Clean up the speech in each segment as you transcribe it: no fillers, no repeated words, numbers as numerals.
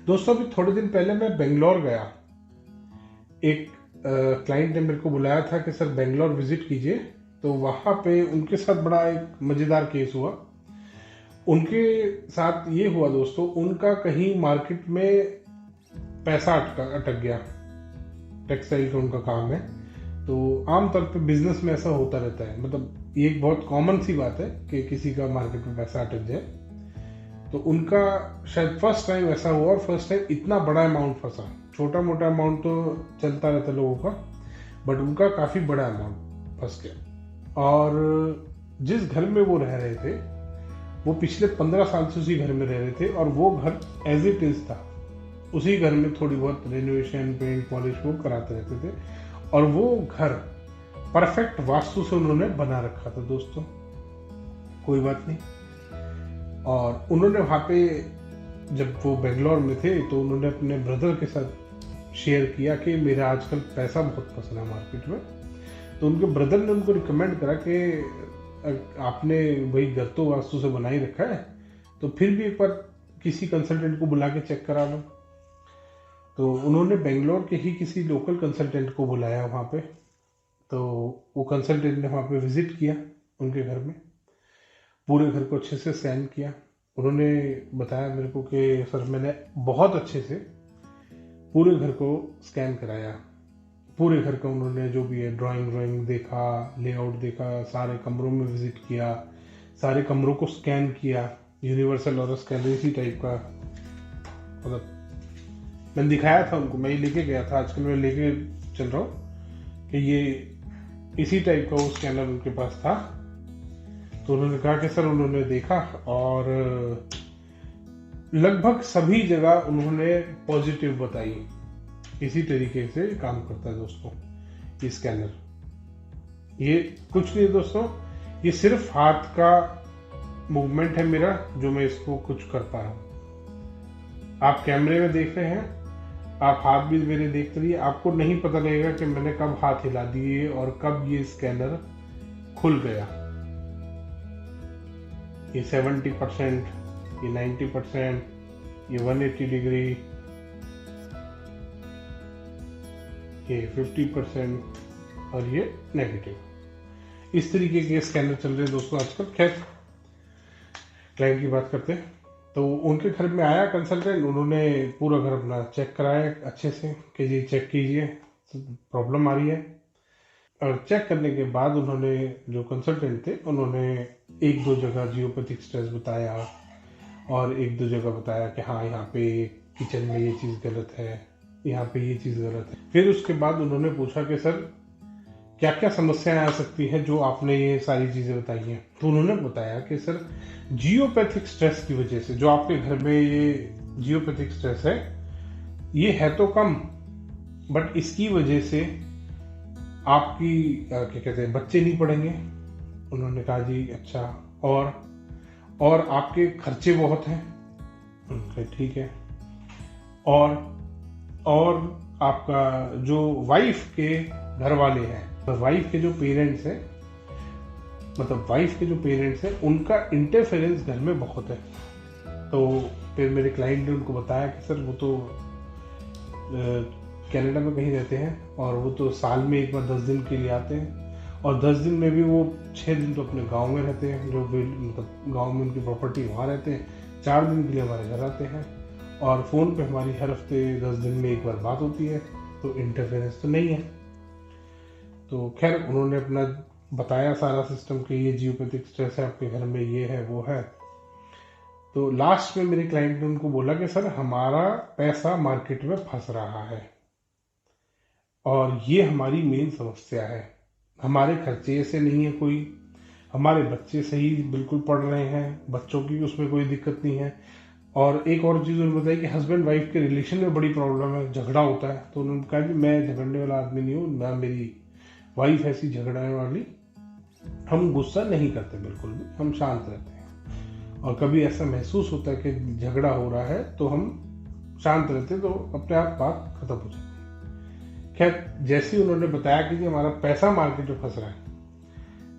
दोस्तों अभी थोड़े दिन पहले मैं बेंगलोर गया। एक क्लाइंट ने मेरे को बुलाया था कि सर बेंगलोर विजिट कीजिए। तो वहाँ पे उनके साथ बड़ा एक मज़ेदार केस हुआ। उनके साथ ये हुआ दोस्तों, उनका कहीं मार्केट में पैसा अटक गया। टेक्सटाइल का उनका काम है, तो आमतौर पे बिजनेस में ऐसा होता रहता है। मतलब ये एक बहुत कॉमन सी बात है कि किसी का मार्केट में पैसा अटक जाए। तो उनका शायद फर्स्ट टाइम ऐसा हुआ, और फर्स्ट टाइम इतना बड़ा अमाउंट फंसा। छोटा मोटा अमाउंट तो चलता रहता लोगों का, बट उनका काफ़ी बड़ा अमाउंट फंस गया। और जिस घर में वो रह रहे थे, वो पिछले 15 साल से उसी घर में रह रहे थे, और वो घर एज इट इज था। उसी घर में थोड़ी बहुत रेनोवेशन, पेंट, पॉलिश वो कराते रहते थे, और वो घर परफेक्ट वास्तु से उन्होंने बना रखा था दोस्तों। कोई बात नहीं। और उन्होंने वहाँ पे, जब वो बेंगलोर में थे, तो उन्होंने अपने ब्रदर के साथ शेयर किया कि मेरा आजकल पैसा बहुत फंस रहा है मार्केट में। तो उनके ब्रदर ने उनको रिकमेंड करा कि आपने वही घर तो वास्तु से बना ही रखा है, तो फिर भी एक बार किसी कंसल्टेंट को बुला के चेक करा लो। तो उन्होंने बेंगलोर के ही किसी लोकल कंसल्टेंट को बुलाया वहाँ पे। तो वो कंसल्टेंट ने वहाँ पे विजिट किया उनके घर में, पूरे घर को अच्छे से स्कैन किया। उन्होंने बताया मेरे को कि सर मैंने बहुत अच्छे से पूरे घर को स्कैन कराया। पूरे घर का उन्होंने जो भी है ड्राइंग देखा, लेआउट देखा, सारे कमरों में विजिट किया, सारे कमरों को स्कैन किया। यूनिवर्सल और स्कैनर इसी टाइप का, मतलब मैंने दिखाया था उनको, मैं ही लेके गया था, आजकल मैं लेके चल रहा हूँ कि ये इसी टाइप का वो स्कैनर उनके पास था। तो उन्होंने कहा कि सर उन्होंने देखा, और लगभग सभी जगह उन्होंने पॉजिटिव बताई। इसी तरीके से काम करता है दोस्तों ये स्कैनर। ये कुछ नहीं दोस्तों, ये सिर्फ हाथ का मूवमेंट है मेरा, जो मैं इसको कुछ करता हूँ। आप कैमरे में देख रहे हैं, आप हाथ भी मेरे देखते रहिए, आपको नहीं पता लगेगा कि मैंने कब हाथ हिला दिए और कब ये स्कैनर खुल गया। ये 70%, ये 90%, ये 180 डिग्री, ये 50% और ये नेगेटिव। इस तरीके के स्कैनर चल रहे हैं दोस्तों आजकल। खैर, क्लाइंट की बात करते हैं। तो उनके घर में आया कंसल्टेंट, उन्होंने पूरा घर अपना चेक कराया अच्छे से कि जी चेक कीजिए, प्रॉब्लम आ रही है। और चेक करने के बाद उन्होंने, जो कंसल्टेंट थे, उन्होंने एक दो जगह जियोपैथिक स्ट्रेस बताया, और एक दो जगह बताया कि हाँ यहाँ पे किचन में ये चीज़ गलत है, यहाँ पे ये चीज़ गलत है। फिर उसके बाद उन्होंने पूछा कि सर क्या क्या समस्याएं आ सकती हैं जो आपने ये सारी चीज़ें बताई हैं। तो उन्होंने बताया कि सर जियोपैथिक स्ट्रेस की वजह से, जो आपके घर में ये जियोपैथिक स्ट्रेस है, ये है तो कम, बट इसकी वजह से आपकी क्या कहते हैं, बच्चे नहीं पढ़ेंगे। उन्होंने कहा जी अच्छा, और आपके खर्चे बहुत हैं। ठीक है। और आपका जो वाइफ के घर वाले हैं, वाइफ के जो पेरेंट्स हैं, मतलब वाइफ के जो पेरेंट्स हैं, उनका इंटरफेरेंस घर में बहुत है। तो फिर मेरे क्लाइंट ने उनको बताया कि सर वो तो कनाडा में कहीं रहते हैं, और वो तो साल में एक बार 10 दिन के लिए आते हैं, और 10 दिन में भी वो 6 दिन तो अपने गांव में रहते हैं, जो मतलब गांव में उनकी प्रॉपर्टी वहाँ रहते हैं। 4 दिन के लिए हमारे घर आते हैं, और फ़ोन पे हमारी हर हफ्ते 10 दिन में एक बार बात होती है। तो इंटरफेरेंस तो नहीं है। तो खैर उन्होंने अपना बताया सारा सिस्टम कि ये जियोपैथिक स्ट्रेस है आपके घर में, ये है वो है। तो लास्ट में मेरे क्लाइंट ने उनको बोला कि सर हमारा पैसा मार्केट में फंस रहा है, और ये हमारी मेन समस्या है। हमारे खर्चे ऐसे नहीं है कोई, हमारे बच्चे सही बिल्कुल पढ़ रहे हैं, बच्चों की उसमें कोई दिक्कत नहीं है। और एक और चीज़ उन्होंने बताई कि हस्बैंड वाइफ के रिलेशन में बड़ी प्रॉब्लम है, झगड़ा होता है। तो उन्होंने कहा कि मैं झगड़ने वाला आदमी नहीं हूँ, ना मेरी वाइफ ऐसी झगड़ने वाली, हम गुस्सा नहीं करते बिल्कुल भी, हम शांत रहते हैं। और कभी ऐसा महसूस होता है कि झगड़ा हो रहा है तो हम शांत रहते हैं, तो अपने आप बात खत्म हो जाती है। खैर, जैसे ही उन्होंने बताया कि हमारा पैसा मार्केट में फंस रहा है,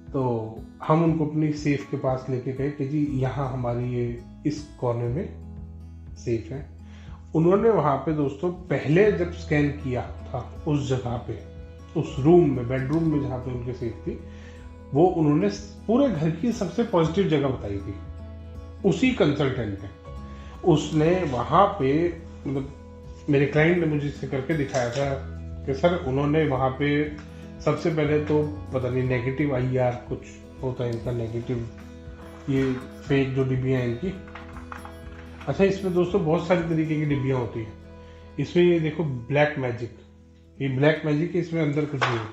तो हम उनको अपनी सेफ के पास लेके गए कि जी यहाँ हमारी ये इस कॉर्नर में सेफ है। उन्होंने वहां पे दोस्तों पहले जब स्कैन किया था उस जगह पे, उस रूम में, बेडरूम में जहाँ पे उनके सेफ थी, वो उन्होंने पूरे घर की सबसे पॉजिटिव जगह बताई थी। उसी कंसल्टेंट ने, उसने वहां पे, मतलब मेरे क्लाइंट ने मुझे इसे करके दिखाया था कि सर उन्होंने वहां पे सबसे पहले तो पता नहीं नेगेटिव IR कुछ होता है इनका, नेगेटिव, ये फेक जो डिब्बियाँ हैं इनकी। अच्छा, इसमें दोस्तों बहुत सारी तरीके की डिब्बियाँ होती हैं। इसमें ये देखो ब्लैक मैजिक, ये ब्लैक मैजिक है, इसमें अंदर कुछ नहीं है।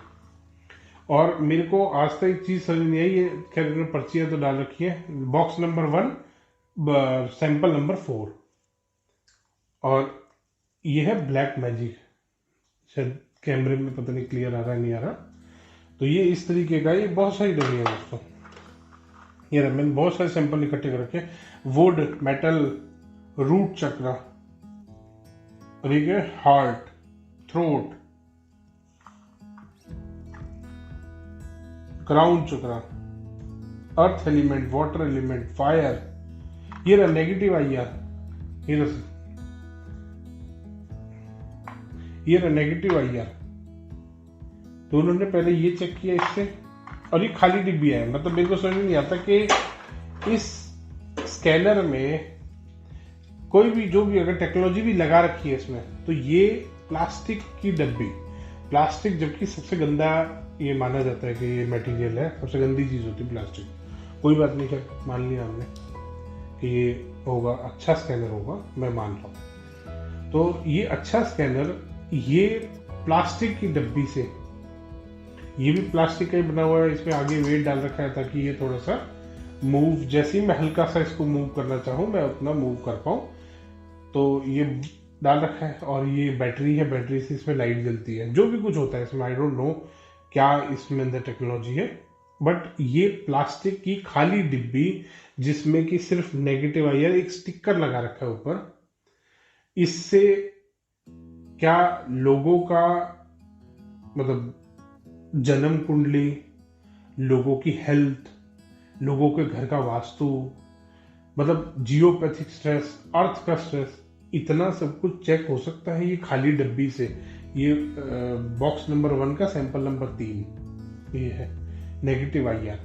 और मेरे को आज तक एक चीज समझ नहीं आई, ये खैर पर्चियां तो डाल रखी है, बॉक्स नंबर 1 सैंपल नंबर 4, और ये है ब्लैक मैजिक। शायद कैमरे में पता नहीं क्लियर आ रहा है नहीं आ रहा। तो ये इस तरीके का, ये बहुत सारी डमी है दोस्तों। ये मैंने बहुत सारे सैंपल इकट्ठे कर रखे, वुड, मेटल, रूट चक्र, और ये हार्ट, थ्रोट, क्राउन चक्र, earth element, water element, fire, ये रहा नेगेटिव IR, ये रहा नेगेटिव IR। तो उन्होंने पहले ये चेक किया इससे, और ये खाली डिब्बी है। मतलब मेरे को समझ नहीं आता कि इस स्कैनर में कोई भी, जो भी अगर टेक्नोलॉजी भी लगा रखी है इसमें, तो ये प्लास्टिक की डब्बी, प्लास्टिक जबकि सबसे गंदा ये माना जाता है कि ये मटेरियल है, सबसे गंदी चीज होती है प्लास्टिक। कोई बात नहीं, खैर मान लिया हमने कि ये होगा, अच्छा स्कैनर होगा, मैं मान रहा हूँ। तो ये अच्छा स्कैनर, ये प्लास्टिक की डब्बी से, ये भी प्लास्टिक का ही बना हुआ है, इसमें आगे वेट डाल रखा है ताकि ये थोड़ा सा मूव, जैसे ही मैं हल्का सा इसको मूव करना चाहूँ मैं उतना मूव कर पाऊँ, तो ये डाल रखा है। और ये बैटरी है, बैटरी से इसमें लाइट जलती है, जो भी कुछ होता है इसमें, आई डोंट नो क्या इसमें अंदर टेक्नोलॉजी है। बट ये प्लास्टिक की खाली डिब्बी जिसमें कि सिर्फ नेगेटिव IR, एक स्टिकर लगा रखा है ऊपर, इससे क्या लोगों का, मतलब जन्म कुंडली, लोगों की हेल्थ, लोगों के घर का वास्तु, मतलब जियोपैथिक स्ट्रेस, अर्थ का स्ट्रेस, इतना सब कुछ चेक हो सकता है ये खाली डब्बी से। ये बॉक्स नंबर 1 का सैंपल नंबर 3 ये है, नेगेटिव IR।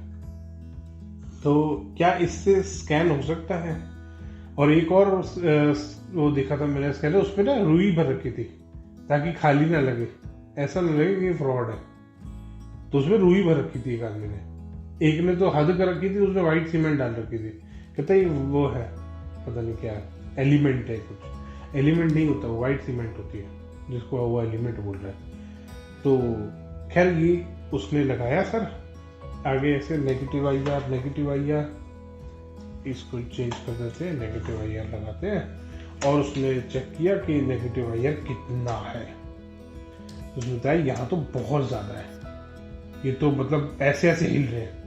तो क्या इससे स्कैन हो सकता है? और एक और वो देखा था मैंने स्कैनर, उसमें ना रुई भर रखी थी ताकि खाली ना लगे, ऐसा ना लगे कि फ्रॉड है। तो उसमें रुई भर रखी थी एक आदमी ने, एक ने तो हद कर रखी थी, उसने व्हाइट सीमेंट डाल रखी थी। कहता है वो है, पता नहीं क्या है, एलिमेंट है कुछ, एलिमेंट नहीं होता, वो व्हाइट सीमेंट होती है जिसको वो एलिमेंट बोल रहा है। तो खैर ये उसने लगाया सर आगे ऐसे, नेगेटिव IR, इसको चेंज कर देते हैं, नेगेटिव IR लगाते हैं, और उसने चेक किया कि नेगेटिव IR कितना है। उसने बताया यहाँ तो बहुत ज्यादा है, ये तो मतलब ऐसे ऐसे हिल रहे हैं।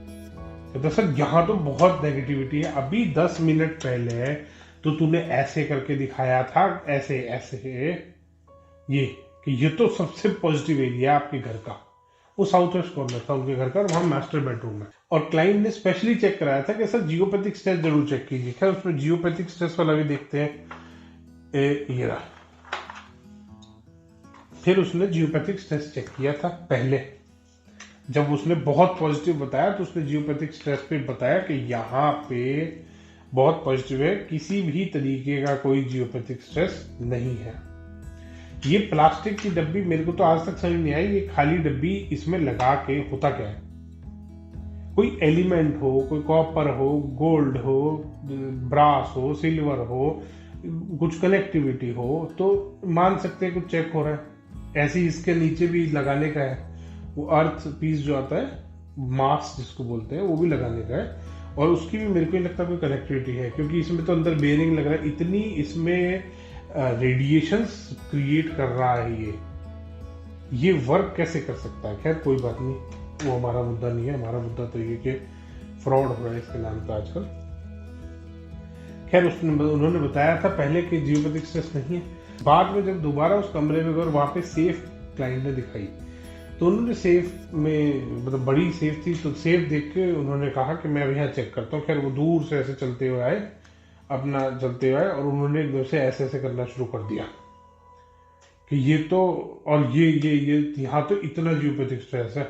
कहता सर यहाँ तो बहुत नेगेटिविटी है, अभी 10 मिनट पहले तो तूने ऐसे करके दिखाया था, ऐसे ऐसे, ये कि ये तो सबसे पॉजिटिव एरिया आपके घर का। वो साउथ वेस्ट कॉर्नर था उनके घर का, और वहां मास्टर बेडरूम है। और क्लाइंट ने स्पेशली चेक कराया था कि सर जियोपैथिक स्ट्रेस जरूर चेक कीजिए। खैर उसमें जियोपैथिक स्ट्रेस वाला भी देखते हैं, ये रहा। फिर उसने जियोपैथिक स्ट्रेस चेक किया था पहले, जब उसने बहुत पॉजिटिव बताया तो उसने जियोपैथिक स्ट्रेस पे बताया कि यहाँ पे बहुत पॉजिटिव है, किसी भी तरीके का कोई जियोपैथिक स्ट्रेस नहीं है। ये प्लास्टिक की डब्बी मेरे को तो आज तक समझ नहीं आई, ये खाली डब्बी इसमें लगा के होता क्या है? कोई एलिमेंट हो, कोई कॉपर हो, गोल्ड हो, ब्रास हो, सिल्वर हो, कुछ कनेक्टिविटी हो तो मान सकते हैं कुछ चेक हो रहा है। ऐसे ही इसके नीचे भी लगाने का है, वो अर्थ पीस जो आता है, मास जिसको बोलते हैं, वो भी लगाने का है। और उसकी भी मेरे को नहीं लगता कोई कनेक्टिविटी है, क्योंकि इसमें तो अंदर बेयरिंग लग रहा है, इतनी इसमें रेडिएशंस क्रिएट कर रहा है। ये वर्क कैसे कर सकता है? खैर कोई बात नहीं, वो हमारा मुद्दा नहीं है। हमारा मुद्दा तो ये कि फ्रॉड हो रहा है इसके नाम पे आजकल। खैर उन्होंने बताया था पहले कि जियोपैथिक स्ट्रेस नहीं है। बाद में जब दोबारा उस कमरे में गए, वहां पे सेफ क्लाइंट ने दिखाई, तो उन्होंने सेफ में, मतलब बड़ी सेफ थी, तो सेफ देख के उन्होंने कहा कि मैं अब यहाँ चेक करता हूँ। खैर वो दूर से ऐसे चलते हुए आए अपना चलते हुए और उन्होंने एकदम से ऐसे ऐसे करना शुरू कर दिया कि ये तो, और ये यहाँ तो इतना जियोपैथिक स्ट्रेस है।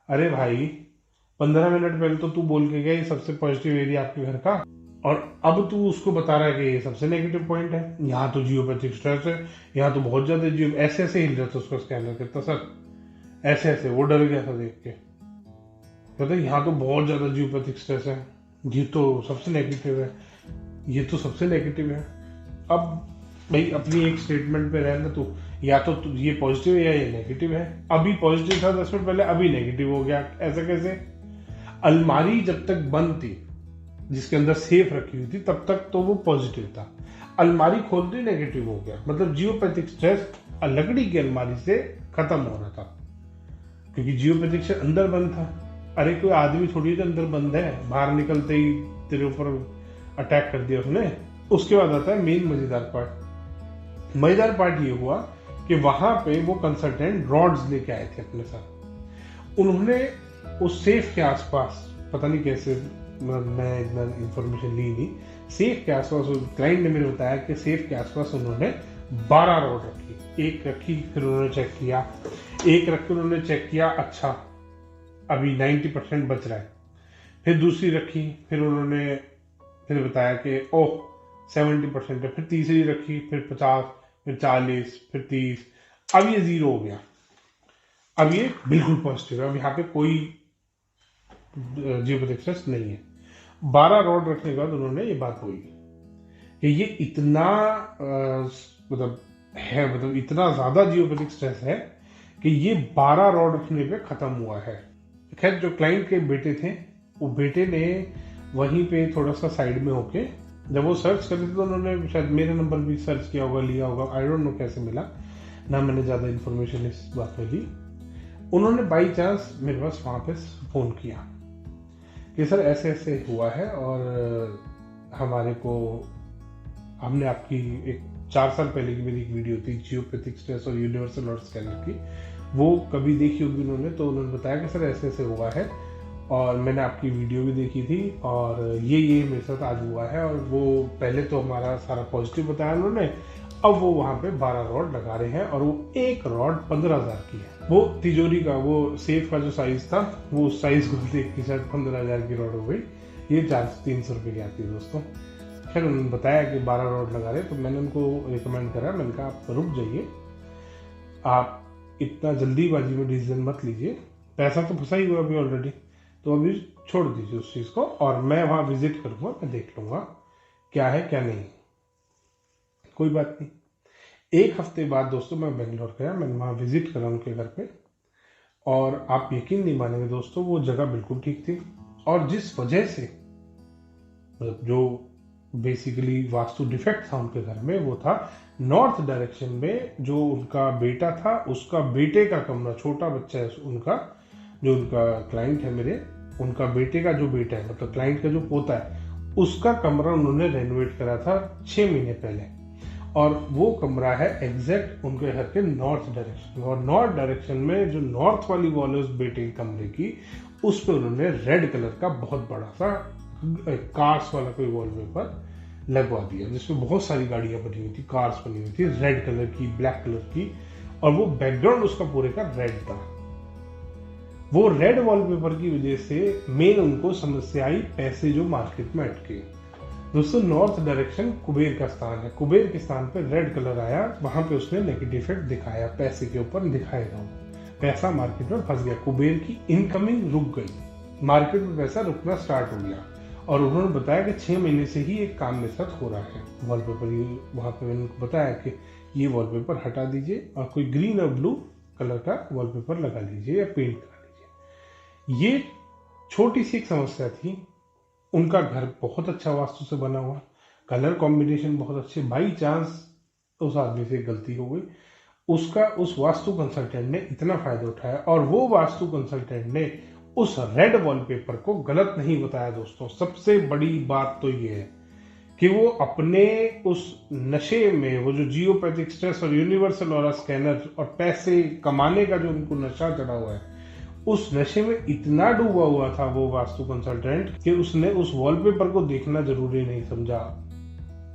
अरे भाई, 15 मिनट पहले तो तू बोल के गया ये सबसे पॉजिटिव एरिया आपके घर का, और अब तू उसको बता रहा है कि ये सबसे नेगेटिव पॉइंट है, यहाँ तो जियोपैथिक स्ट्रेस है, यहाँ तो बहुत ज्यादा जियो, ऐसे ऐसे हिल रहा था उसका स्कैनर, कहता सर ऐसे ऐसे, वो डर गया था देख के, कहता यहाँ तो बहुत ज्यादा जियोपैथिक स्ट्रेस है, ये तो सबसे नेगेटिव है, ये तो सबसे नेगेटिव है। अब भाई अपनी एक स्टेटमेंट पे रहना तू, या तो ये पॉजिटिव है या ये नेगेटिव है। अभी पॉजिटिव था 10 मिनट पहले, अभी नेगेटिव हो गया, ऐसे कैसे? अलमारी जब तक बंद थी जिसके अंदर सेफ रखी हुई थी तब तक तो वो पॉजिटिव था, अलमारी खोलते ही नेगेटिव हो गया। मतलब जियोपैथिक स्ट्रेस लकड़ी की अलमारी से खत्म हो रहा था, क्योंकि जियोपैथिक से अंदर बंद था। अरे कोई आदमी थोड़ी अंदर बंद है, बाहर निकलते ही तेरे ऊपर अटैक कर दिया उसने। उसके बाद आता है मेन मजेदार पार्ट। मजेदार पार्ट ये हुआ कि वहां पे वो कंसल्टेंट रॉड्स लेके आए थे अपने साथ। उन्होंने उस सेफ के आसपास, पता नहीं कैसे, मैं इतना इंफॉर्मेशन ली नहीं, सेफ के आसपास क्लाइंट ने मेरे बताया कि सेफ के आसपास उन्होंने 12 रॉड रखी। एक रखी, फिर उन्होंने चेक किया, एक रख के उन्होंने चेक किया, अच्छा अभी 90% बच रहा है। फिर दूसरी रखी, फिर उन्होंने फिर बताया कि ओह 70% है। फिर तीसरी रखी, फिर 50, फिर 40, फिर 30, अब ये 0 हो गया। अब ये बिल्कुल पॉजिटिव है, अब यहाँ पे कोई जियोपैथिक स्ट्रेस नहीं है। 12 रॉड रखने के बाद उन्होंने ये बात बोली कि ये इतना मतलब है, मतलब इतना ज्यादा जियोपैथिक स्ट्रेस है कि ये 12 रॉड रखने पे खत्म हुआ है। खैर जो क्लाइंट के बेटे थे, वो बेटे ने वहीं पे थोड़ा सा साइड में होके जब वो सर्च कर रहे थे तो उन्होंने शायद मेरा नंबर भी सर्च किया होगा, लिया होगा, आई डोंट नो कैसे मिला ना, मैंने ज्यादा इन्फॉर्मेशन इस बात में ली। उन्होंने बाई चांस मेरे पास वहां पे फोन किया कि सर ऐसे ऐसे हुआ है और हमारे को, हमने आपकी एक 4 साल पहले की मेरी एक वीडियो थी जियोपैथिक स्ट्रेस और यूनिवर्सल नॉर्थ स्कैनर की, वो कभी देखी होगी उन्होंने, तो उन्होंने बताया कि सर ऐसे ऐसे हुआ है और मैंने आपकी वीडियो भी देखी थी और ये मेरे साथ आज हुआ है। और वो पहले तो हमारा सारा पॉजिटिव बताया उन्होंने, अब वो वहां पे 12 रॉड लगा रहे हैं और वो एक रॉड 15,000 की है। वो तिजोरी का, वो सेफ का जो साइज था, वो साइज को देख के शायद 15,000 की रॉड हो गई। ये 400-300 रुपये की आती है दोस्तों। खैर उन्होंने बताया कि 12 रॉड लगा रहे, तो मैंने उनको रिकमेंड करा, मैंने कहा आप रुक जाइए, आप इतना जल्दीबाजी में डिसीजन मत लीजिए, पैसा तो फंसा ही हुआ अभी ऑलरेडी, तो अभी छोड़ दीजिए उस चीज को और मैं वहां विजिट करूंगा, मैं देख लूंगा क्या है क्या नहीं। कोई बात नहीं। एक हफ्ते बाद दोस्तों मैं बेंगलोर गया, मैंने वहां विजिट करा उनके घर पे, और आप यकीन नहीं मानेंगे दोस्तों, वो जगह बिल्कुल ठीक थी। और जिस वजह से, मतलब जो बेसिकली वास्तु डिफेक्ट था उनके घर में, वो था नॉर्थ डायरेक्शन में जो उनका बेटा था, उसका बेटे का कमरा, छोटा बच्चा है उनका, जो उनका क्लाइंट है मेरे, उनका बेटे का जो बेटा है, मतलब क्लाइंट का जो पोता है, उसका कमरा उन्होंने रेनोवेट करा था 6 महीने पहले, और वो कमरा है एग्जैक्ट उनके घर के नॉर्थ डायरेक्शन में। और नॉर्थ डायरेक्शन में जो नॉर्थ वाली वॉल है उस बेटे के कमरे की, उस पर उन्होंने रेड कलर का बहुत बड़ा सा कार्स वाला कोई वॉलपेपर लगवा दिया, जिसमें बहुत सारी गाड़ियां बनी हुई थी, कार्स बनी हुई थी रेड कलर की, ब्लैक कलर की, और वो बैकग्राउंड उसका पूरे का रेड था। वो रेड वॉलपेपर की वजह से मेन उनको समस्या आई पैसे जो मार्केट में अटके। दोस्तों नॉर्थ डायरेक्शन कुबेर का स्थान है, कुबेर के स्थान पे रेड कलर आया, वहां पे उसने नेगेटिव इफेक्ट दिखाया, पैसे के ऊपर दिखाएगा, पैसा मार्केट में फंस गया, कुबेर की इनकमिंग रुक गई, मार्केट में पैसा रुकना स्टार्ट हो गया। और उन्होंने बताया कि 6 महीने से ही एक काम मेरे साथ हो रहा है, वॉलपेपर वहां पे मैंने उनको बताया कि ये वॉलपेपर हटा दीजिए और कोई ग्रीन और ब्लू कलर का वॉलपेपर लगा लीजिए या पेंट करा लीजिए। ये छोटी सी एक समस्या थी। उनका घर बहुत अच्छा वास्तु से बना हुआ, कलर कॉम्बिनेशन बहुत अच्छे, बाई चांस उस आदमी से गलती हो गई, उसका उस वास्तु कंसल्टेंट ने इतना फायदा उठाया, और वो वास्तु कंसल्टेंट ने उस रेड वॉलपेपर को गलत नहीं बताया दोस्तों। सबसे बड़ी बात तो ये है कि वो अपने उस नशे में, वो जो जियोपैथिक स्ट्रेस और यूनिवर्सल ऑरा स्कैनर और पैसे कमाने का जो उनको नशा चढ़ा हुआ है, उस नशे में इतना डूबा हुआ था वो वास्तु कंसल्टेंट कि उसने उस वॉलपेपर को देखना जरूरी नहीं समझा।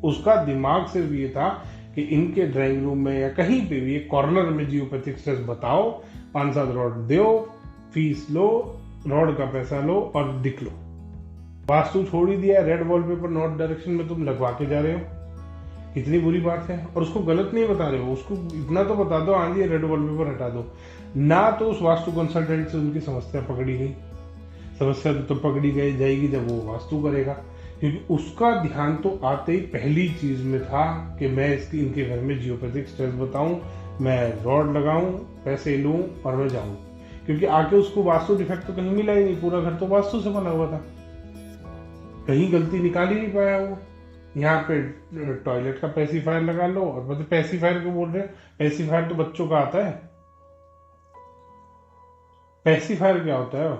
उसका दिमाग सिर्फ ये था कि इनके ड्राइंग रूम में या कहीं पे भी एक कॉर्नर में जियोपैथिक स्ट्रेस बताओ, 5-7 रॉड दो, फीस लो, रॉड का पैसा लो और दिख लो। वास्तु छोड़ ही दिया, रेड वॉलपेपर नॉर्थ डायरेक्शन में तुम लगवा के जा रहे हो, कितनी बुरी बात है। और उसको गलत नहीं बता रहे हो, उसको इतना तो बता दो, हाँ जी रेड वॉलपेपर हटा दो ना। तो उस वास्तु कंसल्टेंट से उनकी समस्या पकड़ी गई, समस्या तो पकड़ी गई जाएगी जब वो वास्तु करेगा, क्योंकि उसका ध्यान तो आते ही पहली चीज में था कि मैं इनके घर में जियोपैथिक स्ट्रेस बताऊं, मैं रॉड लगाऊं, पैसे लूं और मैं जाऊं। क्योंकि आके उसको वास्तु डिफेक्ट तो कहीं मिला ही नहीं, पूरा घर तो वास्तु से बना हुआ था, कहीं गलती निकाल ही नहीं पाया वो। यहाँ पे टॉयलेट का पैसिफायर लगा लो, और मतलब पैसिफायर क्यों बोल रहे हैं, पैसिफायर तो बच्चों का आता है। पैसिफायर क्या होता है,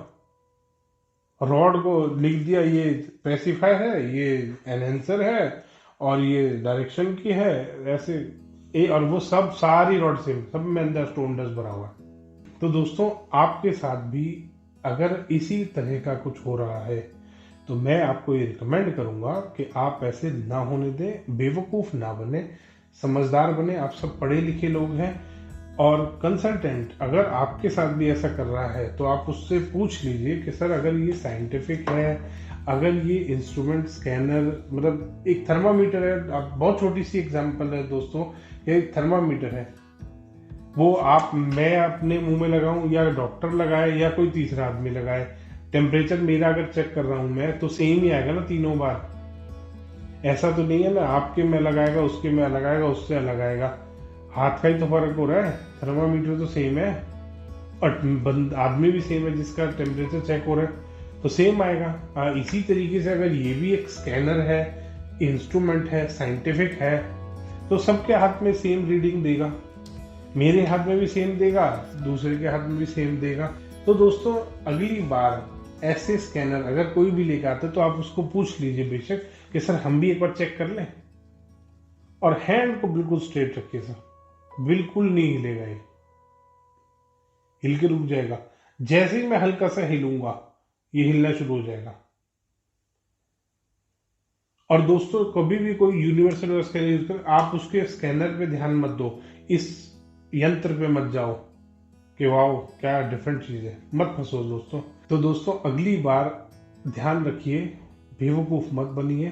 रॉड को लिख दिया ये पैसिफायर है, ये एनहेंसर है और ये डायरेक्शन की है, ऐसे और वो सब सारी रॉड सेम, सब में अंदर स्टोन डस्ट भरा हुआ है। तो दोस्तों आपके साथ भी अगर इसी तरह का कुछ हो रहा है तो मैं आपको ये रिकमेंड करूंगा कि आप ऐसे ना होने दें, बेवकूफ ना बने, समझदार बने। आप सब पढ़े लिखे लोग हैं, और कंसल्टेंट अगर आपके साथ भी ऐसा कर रहा है तो आप उससे पूछ लीजिए कि सर अगर ये साइंटिफिक है, अगर ये इंस्ट्रूमेंट स्कैनर, मतलब एक थर्मामीटर है, आप बहुत छोटी सी एग्जांपल है दोस्तों, एक थर्मामीटर है, वो आप मैं अपने मुंह में लगाऊं या डॉक्टर लगाए या कोई तीसरा आदमी लगाए, टेम्परेचर मेरा अगर चेक कर रहा हूं मैं तो सेम ही आएगा ना तीनों बार। ऐसा तो नहीं है ना आपके में लगाएगा, उसके में अलग आएगा, उससे अलग आएगा, हाथ का ही तो फर्क हो रहा है, थर्मामीटर तो सेम है और आदमी भी सेम है जिसका टेम्परेचर चेक हो रहा है तो सेम आएगा। इसी तरीके से अगर ये भी एक स्कैनर है, इंस्ट्रूमेंट है, साइंटिफिक है, तो सबके हाथ में सेम रीडिंग देगा, मेरे हाथ में भी सेम देगा, दूसरे के हाथ में भी सेम देगा। तो दोस्तों अगली बार ऐसे स्कैनर अगर कोई भी लेकर आते तो आप उसको पूछ लीजिए बेशक कि सर हम भी एक बार चेक कर लें, और हैंड को बिल्कुल स्ट्रेट रखिए सर, बिल्कुल नहीं हिलेगा, ये हिल के रुक जाएगा, जैसे ही मैं हल्का सा हिलूंगा ये हिलना शुरू हो जाएगा। और दोस्तों कभी भी कोई यूनिवर्सल स्कैनर यूज कर, आप उसके स्कैनर पे ध्यान मत दो, इस यंत्र पे मत जाओ कि वाओ क्या डिफरेंट चीज है, मत फंसो दोस्तों। तो दोस्तों अगली बार ध्यान रखिए, बेवकूफ मत बनिए।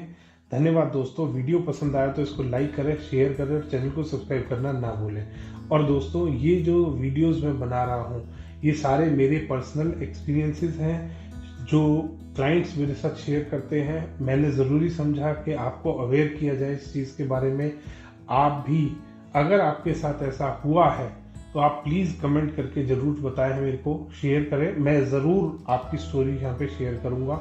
धन्यवाद दोस्तों, वीडियो पसंद आया तो इसको लाइक करें, शेयर करें और चैनल को सब्सक्राइब करना ना भूलें। और दोस्तों ये जो वीडियोस मैं बना रहा हूँ ये सारे मेरे पर्सनल एक्सपीरियंसेस हैं जो क्लाइंट्स मेरे साथ शेयर करते हैं। मैंने ज़रूरी समझा कि आपको अवेयर किया जाए इस चीज़ के बारे में। आप भी अगर आपके साथ ऐसा हुआ है तो आप प्लीज़ कमेंट करके ज़रूर बताएं, मेरे को शेयर करें, मैं ज़रूर आपकी स्टोरी यहाँ पे शेयर करूँगा।